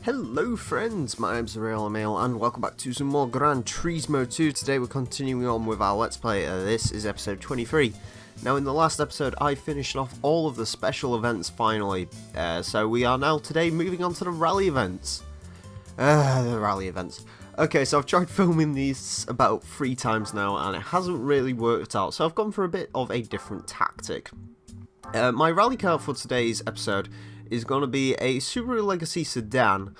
Hello friends, my name's Emile and welcome back to some more Gran Turismo 2. Today we're continuing on with our Let's Play. This is episode 23. Now in the last episode I finished off all of the special events finally. So we are now today moving on to the rally events. Okay, so I've tried filming these about 3 times now and it hasn't really worked out. So I've gone for a bit of a different tactic. My rally car for today's episode is going to be a Subaru Legacy sedan,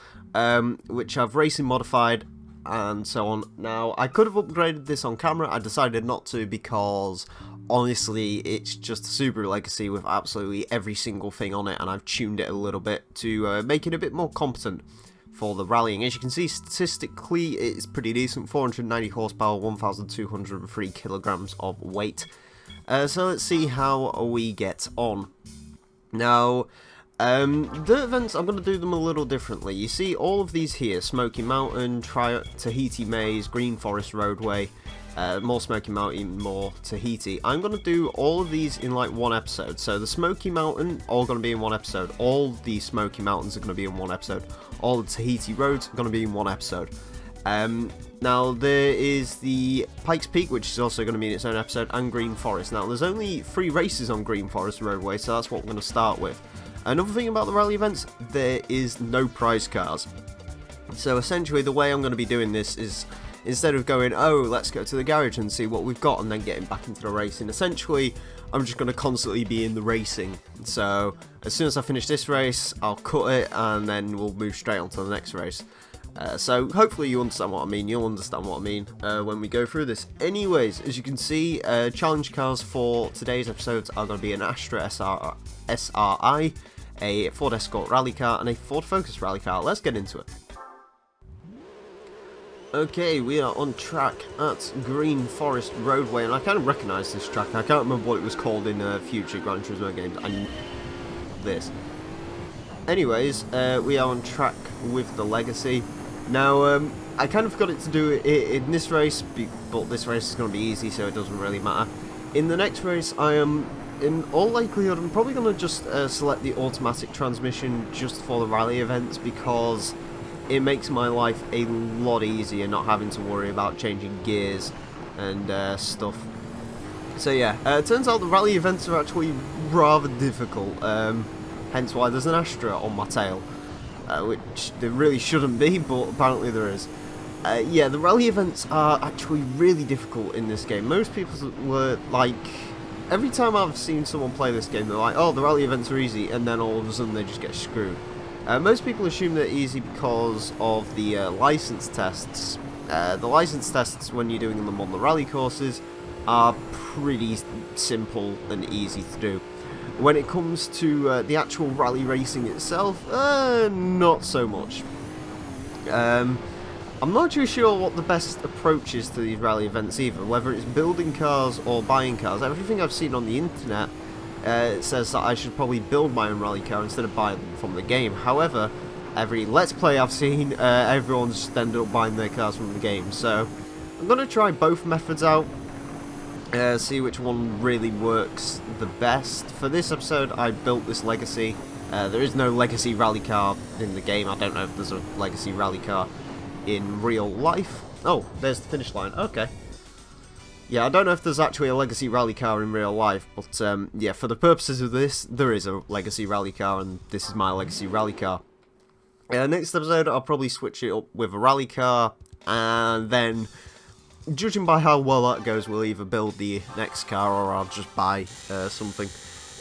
which I've racing modified and so on. Now, I could have upgraded this on camera, I decided not to because, honestly, it's just a Subaru Legacy with absolutely every single thing on it, and I've tuned it a little bit to make it a bit more competent for the rallying. As you can see, statistically, it's pretty decent, 490 horsepower, 1,203 kilograms of weight. So let's see how we get on. Now, the events, I'm going to do them a little differently. You see all of these here: Smoky Mountain, Tahiti Maze, Green Forest Roadway, more Smoky Mountain, more Tahiti. I'm going to do all of these in like one episode. So the Smoky Mountain, all going to be in one episode. All the Smoky Mountains are going to be in one episode. All the Tahiti Roads are going to be in one episode. Now there is the Pikes Peak, which is also going to be in its own episode, and Green Forest. Now there's only 3 races on Green Forest Roadway, so that's what we're going to start with. Another thing about the rally events, there is no prize cars. So essentially the way I'm going to be doing this is, instead of going, oh, let's go to the garage and see what we've got and then getting back into the racing, essentially I'm just going to constantly be in the racing. So as soon as I finish this race, I'll cut it and then we'll move straight on to the next race. So hopefully you understand what I mean, you'll understand what I mean when we go through this. Anyways, as you can see, challenge cars for today's episodes are going to be an Astra SRI, a Ford Escort rally car, and a Ford Focus rally car. Let's get into it. Okay, we are on track at Green Forest Roadway, and I kind of recognise this track. I can't remember what it was called in future Gran Turismo games. I know this. Anyways, we are on track with the Legacy. Now, I kind of forgot it to do it in this race, but this race is going to be easy, so it doesn't really matter. In the next race, I am, in all likelihood, I'm probably going to just select the automatic transmission just for the rally events, because it makes my life a lot easier not having to worry about changing gears and stuff. So yeah, it turns out the rally events are actually rather difficult, hence why there's an Astra on my tail. Which there really shouldn't be, but apparently there is. Yeah, the rally events are actually really difficult in this game. Most people were like, every time I've seen someone play this game, they're like, oh, the rally events are easy, and then all of a sudden they just get screwed. Most people assume they're easy because of the license tests. The license tests, when you're doing them on the rally courses, are pretty simple and easy to do. When it comes to the actual rally racing itself, not so much. I'm not too sure what the best approach is to these rally events either, whether it's building cars or buying cars. Everything I've seen on the internet it says that I should probably build my own rally car instead of buying them from the game. However, every Let's Play I've seen, everyone's just ended up buying their cars from the game. So I'm going to try both methods out. See which one really works the best. For this episode, I built this Legacy. There is no Legacy rally car in the game. I don't know if there's a Legacy rally car in real life. Oh, there's the finish line. Okay. Yeah, I don't know if there's actually a Legacy rally car in real life, but yeah, for the purposes of this, there is a Legacy rally car, and this is my Legacy rally car. Next episode, I'll probably switch it up with a rally car, and then, judging by how well that goes, we'll either build the next car or I'll just buy something.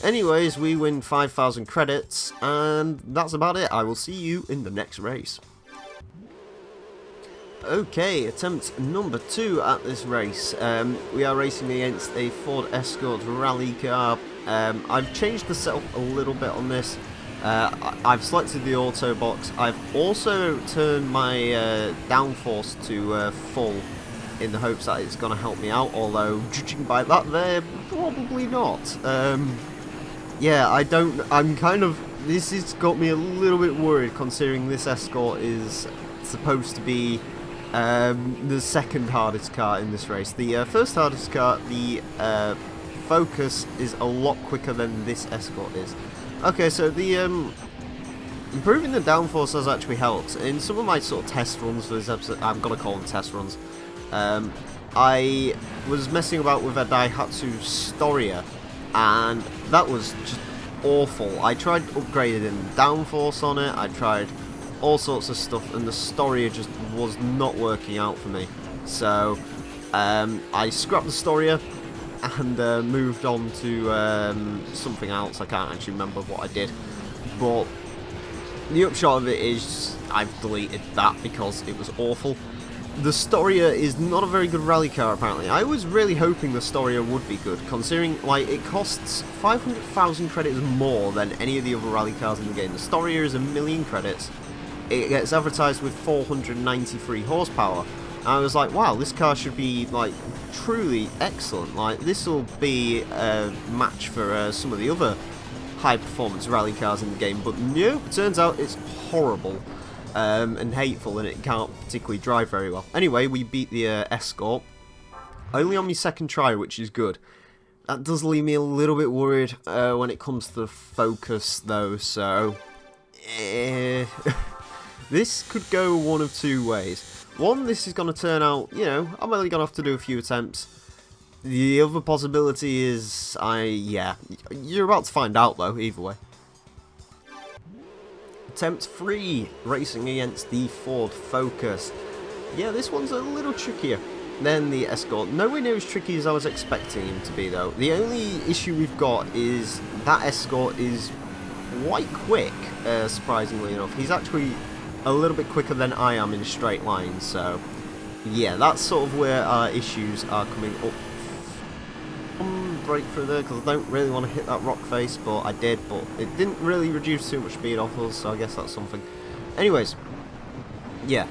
Anyways, we win 5,000 credits, and that's about it. I will see you in the next race. Okay, attempt number 2 at this race. We are racing against a Ford Escort rally car. I've changed the setup a little bit on this. I've selected the auto box. I've also turned my downforce to full, in the hopes that it's going to help me out, although judging by that there, probably not. Yeah, this has got me a little bit worried, considering this Escort is supposed to be the second hardest car in this race. The first hardest car, the Focus, is a lot quicker than this Escort is. Okay, so the improving the downforce has actually helped. In some of my sort of test runs for this episode, I'm going to call them test runs, I was messing about with a Daihatsu Storia, and that was just awful. I tried upgrading downforce on it, I tried all sorts of stuff, and the Storia just was not working out for me. So I scrapped the Storia and moved on to something else. I can't actually remember what I did, but the upshot of it is I've deleted that because it was awful. The Storia is not a very good rally car, apparently. I was really hoping the Storia would be good, considering like it costs 500,000 credits more than any of the other rally cars in the game. The Storia is 1,000,000 credits. It gets advertised with 493 horsepower. And I was like, wow, this car should be like truly excellent. Like this will be a match for some of the other high-performance rally cars in the game. But no, it turns out it's horrible. And hateful, and it can't particularly drive very well. Anyway, we beat the Escort, only on my second try, which is good. That does leave me a little bit worried when it comes to the Focus, though, so this could go one of two ways. One, this is going to turn out, you know, I'm only going to have to do a few attempts. The other possibility is, yeah, you're about to find out, though, either way. Attempt 3, racing against the Ford Focus. Yeah, this one's a little trickier than the Escort. Nowhere near as tricky as I was expecting him to be, though. The only issue we've got is that Escort is quite quick, surprisingly enough. He's actually a little bit quicker than I am in straight lines, so yeah, that's sort of where our issues are coming up. Break through there because I don't really want to hit that rock face, but I did, but it didn't really reduce too much speed off us, so I guess that's something. Anyways, yeah,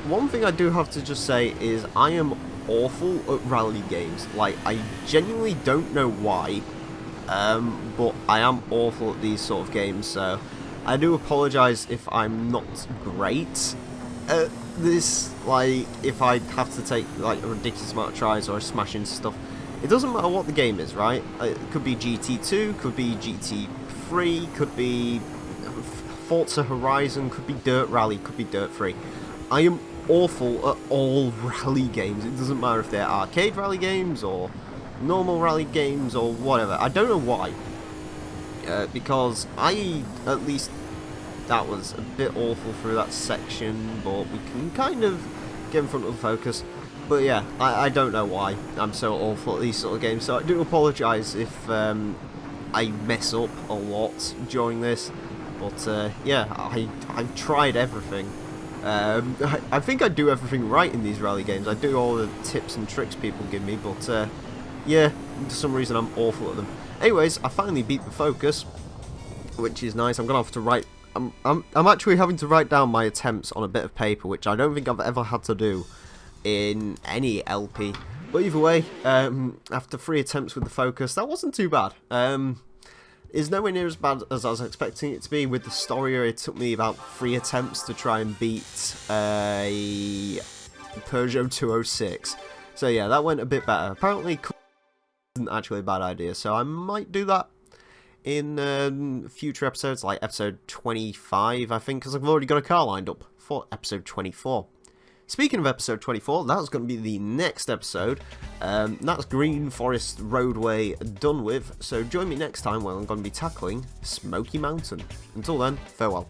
one thing I do have to just say is I am awful at rally games. Like, I genuinely don't know why, but I am awful at these sort of games, so I do apologise if I'm not great at this. Like, if I have to take like a ridiculous amount of tries or smash into stuff. It doesn't matter what the game is, right? It could be GT2, could be GT3, could be Forza Horizon, could be Dirt Rally, could be Dirt 3. I am awful at all rally games. It doesn't matter if they're arcade rally games or normal rally games or whatever. I don't know why. Because at least that was a bit awful through that section, but we can kind of get in front of the Focus. But yeah, I don't know why I'm so awful at these sort of games, so I do apologise if I mess up a lot during this, but yeah, I've tried everything. I think I do everything right in these rally games. I do all the tips and tricks people give me, but yeah, for some reason I'm awful at them. Anyways, I finally beat the Focus, which is nice. I'm gonna have to write. I'm actually having to write down my attempts on a bit of paper, which I don't think I've ever had to do in any LP. But either way, after 3 attempts with the Focus, that wasn't too bad. It's nowhere near as bad as I was expecting it to be. With the Storia, it took me about 3 attempts to try and beat a Peugeot 206. So yeah, that went a bit better. Apparently, isn't actually a bad idea, so I might do that in future episodes, like episode 25, I think, because I've already got a car lined up for episode 24. Speaking of episode 24, that's going to be the next episode. That's Green Forest Roadway done with, so join me next time when I'm going to be tackling Smoky Mountain. Until then, farewell.